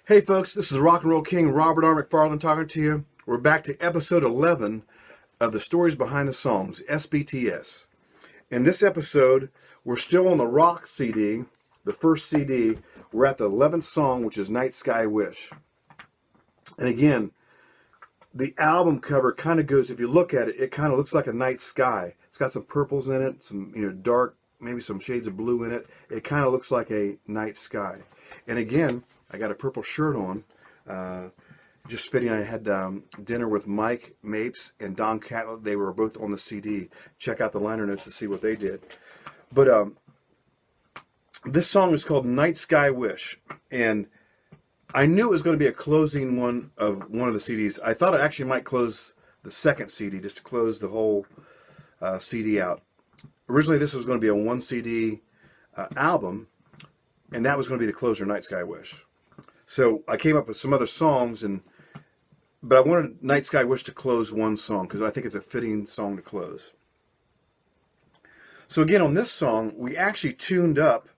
Hey folks, this is Rock and Roll King Robert R. McFarland talking to you. We're back to episode 11 of the Stories Behind the Songs, SBTS. In this episode, we're still on the Rock CD, the first CD. We're at the 11th song, which is Night Sky Wish. And again, the album cover kind of goes, if you look at it, it kind of looks like a night sky. It's got some purples in it, some dark, maybe some shades of blue in it. It kind of looks like a night sky. And again, I got a purple shirt on. Just fitting. I had dinner with Mike Mapes and Don Catlett. They were both on the CD. Check out the liner notes to see what they did. But this song is called Night Sky Wish. And I knew it was going to be a closing one of the CDs. I thought it actually might close the second CD, just to close the whole CD out. Originally, this was going to be a one CD album, and that was going to be the closer, Night Sky Wish. So I came up with some other songs, but I wanted Night Sky Wish to close one song because I think it's a fitting song to close. So again, on this song, we actually tuned up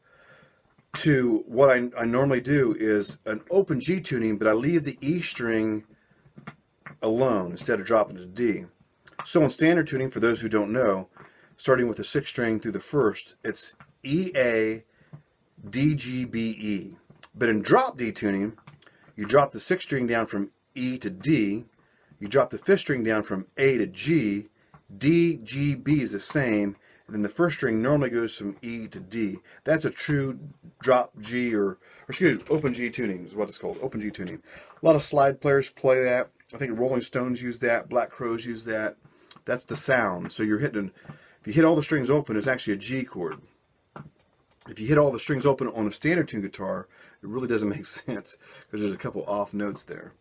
to what I normally do is an open G tuning, but I leave the E string alone instead of dropping to D. So in standard tuning, for those who don't know, starting with the 6th string through the 1st, it's E, A, D, G, B, E. But in drop D tuning, you drop the 6th string down from E to D, you drop the 5th string down from A to G, D, G, B is the same, and then the 1st string normally goes from E to D. That's a true drop G or open G tuning is what it's called, open G tuning. A lot of slide players play that. I think Rolling Stones use that, Black Crowes use that. That's the sound. So you're hitting, if you hit all the strings open, it's actually a G chord. If you hit all the strings open on a standard tune guitar, it really doesn't make sense because there's a couple off notes there.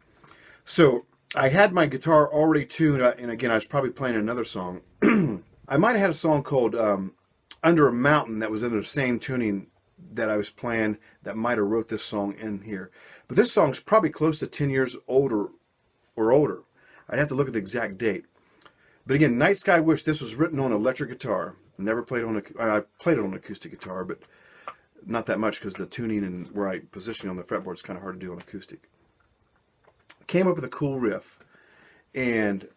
So I had my guitar already tuned, and again, I was probably playing another song. I might have had a song called Under a Mountain that was in the same tuning that I was playing that might have wrote this song in here. But this song's probably close to 10 years older or older. I'd have to look at the exact date. But again, Night Sky Wish, this was written on electric guitar. Never played on I played it on an acoustic guitar, but not that much because the tuning and where I position it on the fretboard is kind of hard to do on acoustic. Came up with a cool riff, and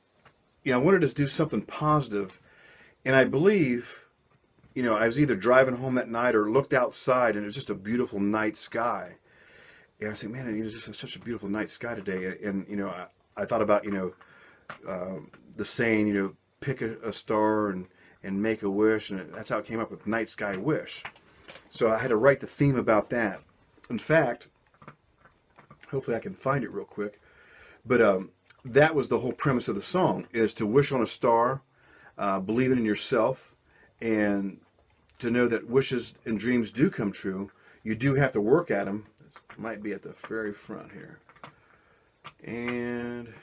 I wanted to do something positive, and I believe, I was either driving home that night or looked outside, and it was just a beautiful night sky, and I said, man, it's just such a beautiful night sky today, and I thought about the saying, pick a star and make a wish, and that's how it came up with Night Sky Wish. So I had to write the theme about that. In fact, hopefully I can find it real quick, but that was the whole premise of the song, is to wish on a star, believing in yourself, and to know that wishes and dreams do come true. You do have to work at them. This might be at the very front here. And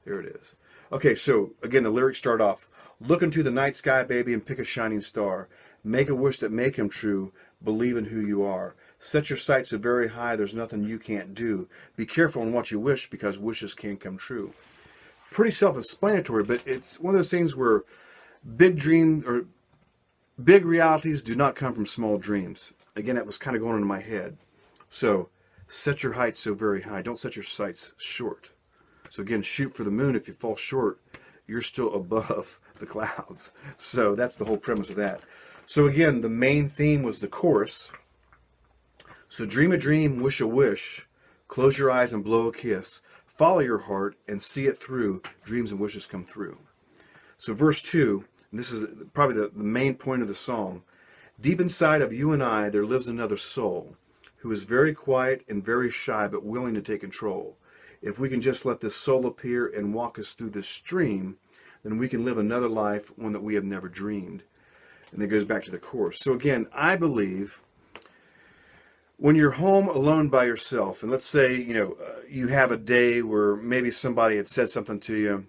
there it is. Okay, so again, the lyrics start off, look into the night sky, baby, and pick a shining star. Make a wish that may come true. Believe in who you are. Set your sights so very high, there's nothing you can't do. Be careful in what you wish, because wishes can come true. Pretty self-explanatory, but it's one of those things where big dreams or big realities do not come from small dreams. Again, that was kind of going on in my head. So, set your heights so very high. Don't set your sights short. So again, shoot for the moon. If you fall short, you're still above the clouds. So that's the whole premise of that. So again, the main theme was the chorus. So dream a dream, wish a wish, close your eyes and blow a kiss, follow your heart and see it through, dreams and wishes come through. So verse 2, and this is probably the main point of the song. Deep inside of you and I, there lives another soul who is very quiet and very shy, but willing to take control. If we can just let this soul appear and walk us through this stream, then we can live another life, one that we have never dreamed. And it goes back to the chorus. So again, I believe when you're home alone by yourself, and let's say, you have a day where maybe somebody had said something to you.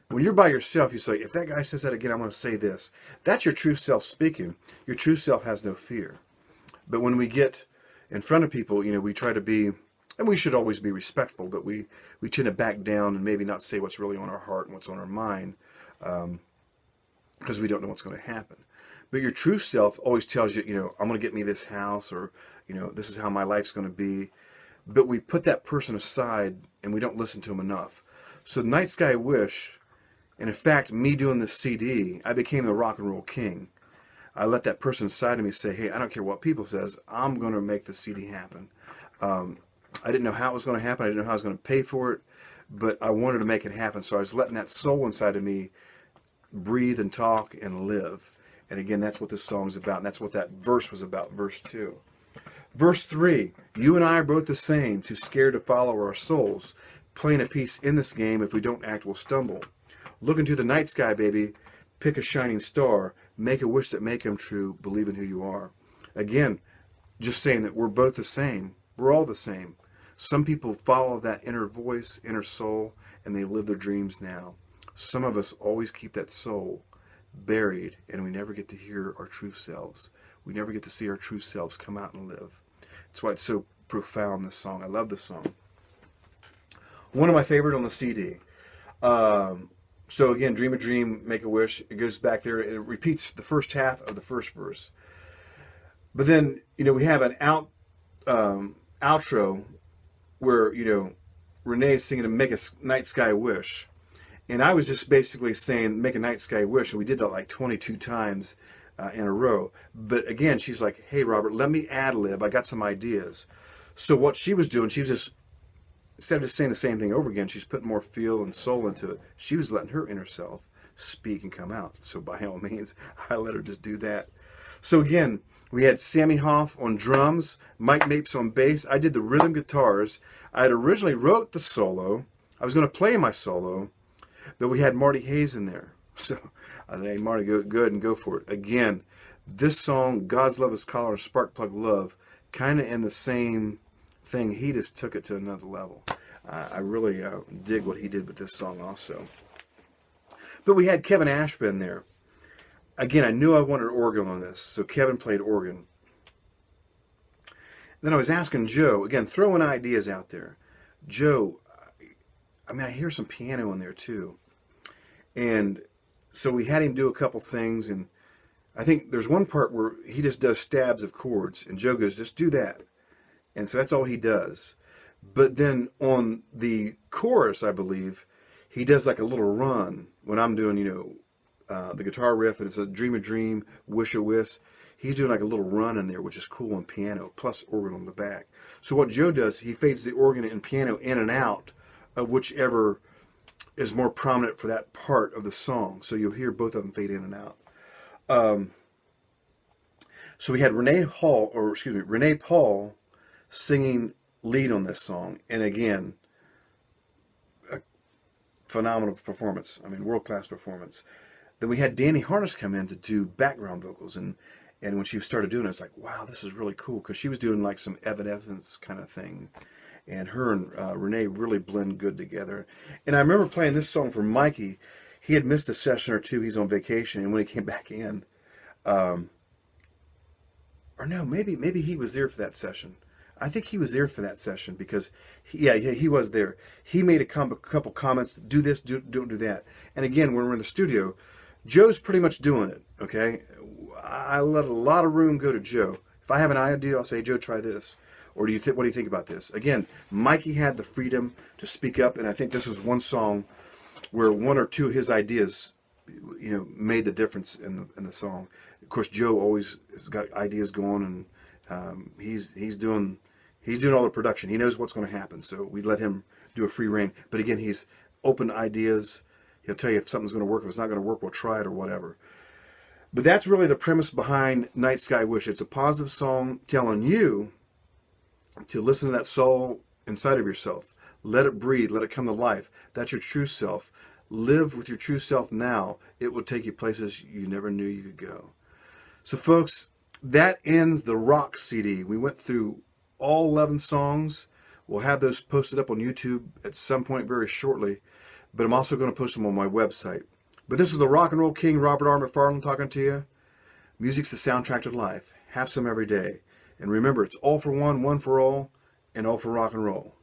When you're by yourself, you say, if that guy says that again, I'm going to say this. That's your true self speaking. Your true self has no fear. But when we get in front of people, we try to be, and we should always be respectful, but we tend to back down and maybe not say what's really on our heart and what's on our mind, because we don't know what's going to happen. But your true self always tells you, I'm going to get me this house, or, this is how my life's going to be. but we put that person aside and we don't listen to them enough. So Night Sky Wish, and in fact, me doing this CD, I became the rock and roll king. I let that person inside of me say, hey, I don't care what people says, I'm going to make the CD happen. I didn't know how it was going to happen. I didn't know how I was going to pay for it, but I wanted to make it happen. So I was letting that soul inside of me breathe and talk and live. And again, that's what this song's about. And that's what that verse was about, verse 2. Verse 3, you and I are both the same, too scared to follow our souls. Playing a piece in this game, if we don't act, we'll stumble. Look into the night sky, baby. Pick a shining star. Make a wish that make them true. Believe in who you are. Again, just saying that we're both the same. We're all the same. Some people follow that inner voice, inner soul, and they live their dreams now. Some of us always keep that soul buried, and we never get to hear our true selves. We never get to see our true selves come out and live. That's why it's so profound, this song. I love this song. One of my favorite on the CD. So again, Dream a Dream, Make a Wish. It goes back there. It repeats the first half of the first verse. But then, we have an outro where, Renee is singing to Make a Night Sky Wish. And I was just basically saying, make a night sky wish. And we did that like 22 times in a row. But again, she's like, hey, Robert, let me ad-lib. I got some ideas. So what she was doing, she was just, instead of just saying the same thing over again, she's putting more feel and soul into it. She was letting her inner self speak and come out. So by all means, I let her just do that. So again, we had Sammy Hoff on drums, Mike Mapes on bass. I did the rhythm guitars. I had originally wrote the solo. I was going to play my solo, but we had Marty Hayes in there. So I think, hey, Marty, go ahead and go for it. Again, this song, God's Love is Calling, Sparkplug Love, kind of in the same thing. He just took it to another level. I really dig what he did with this song also. But we had Kevin Ashby in there. Again, I knew I wanted organ on this, so Kevin played organ. Then I was asking Joe, again, throwing ideas out there. Joe, I hear some piano in there too. And so we had him do a couple things, and I think there's one part where he just does stabs of chords, and Joe goes, just do that. And so that's all he does. But then on the chorus, I believe, he does like a little run when I'm doing, the guitar riff, and it's a Dream a Dream, Wish a Wish. He's doing like a little run in there, which is cool on piano, plus organ on the back. So what Joe does, he fades the organ and piano in and out of whichever is more prominent for that part of the song. So you'll hear both of them fade in and out. So we had Renee Paul singing lead on this song. And again, a phenomenal performance. World-class performance. Then we had Danny Harness come in to do background vocals. And when she started doing it, it's like, wow, this is really cool. Because she was doing like some Evan Evans kind of thing. And her and Renee really blend good together. And I remember playing this song for Mikey. He had missed a session or two. He's on vacation. And when he came back in, maybe he was there for that session. I think he was there for that session because, he was there. He made a couple comments, do this, don't do that. And again, when we're in the studio, Joe's pretty much doing it, okay? I let a lot of room go to Joe. If I have an idea, I'll say, Joe, try this. Or what do you think about this? Again, Mikey had the freedom to speak up, and I think this was one song where one or two of his ideas, made the difference in the song. Of course, Joe always has got ideas going, and he's doing all the production. He knows what's going to happen, so we let him do a free rein. But again, he's open to ideas. He'll tell you if something's going to work. If it's not going to work, we'll try it or whatever. But that's really the premise behind Night Sky Wish. It's a positive song telling you to listen to that soul inside of yourself. Let it breathe. Let it come to life. That's your true self. Live with your true self now. It will take you places you never knew you could go. So, folks, that ends the rock CD. We went through all 11 songs. We'll have those posted up on YouTube at some point very shortly. But I'm also going to post them on my website. But this is the Rock and Roll King, Robert R. McFarland, talking to you. Music's the soundtrack to life. Have some every day. And remember, it's all for one for all, and all for rock and roll.